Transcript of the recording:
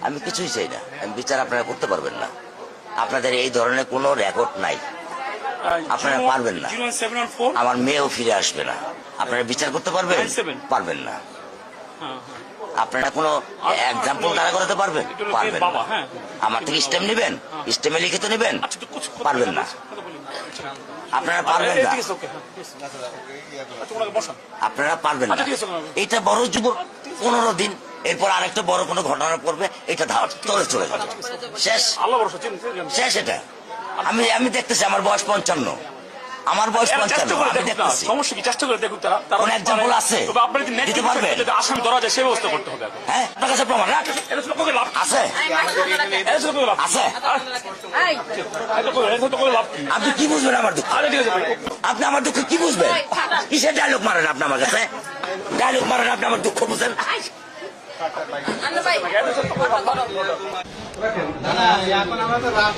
আমি কিছুই চাই না, আমি বিচার আপনারা করতে পারবেন না। আপনাদের এই ধরনের কোনো রেকর্ড নাই, আপনারা পারবেন না। আমার মেয়েও ফিরে আসবে না। আপনারা বিচার করতে পারবেন? পারবেন না। আপনারা কোনো এক্সাম্পল দাঁড়া করাতে পারবেন? পারবেন না। আমার থেকে স্টেম নেবেন, স্টেমে লিখিত নেবেন? পারবেন না। আপনারা পারবেন না, আপনারা পারবেন না। এটা বড় যুবক 15 দিন, এরপর আরেকটা বড় কোনো ঘটনা পড়বে, এটা চলে চলে যাবে, শেষ শেষ। এটা আমি দেখতেছি, আমার বয়স 55, আমার বয়স 55, আমি দেখতেছি। সমস্যা কি? চেষ্টা করে দেখুন তারা কোন এক্সাম্পল আছে দিতে পারবেন? আসামি ধরা যায় সেই ব্যবস্থা করতে হবে। হ্যাঁ, আপনার কাছে প্রমাণ রাখ আছে? আছে? আপনি কি বুঝবেন আমার দুঃখ? আপনি আমার দুঃখ কি বুঝবেন? কিসের ডায়লগ মারেন আপনি আমার কাছে? ডায়লগ মারেন আপনি আমার দুঃখ বুঝেন? এখন আমরা তো রাত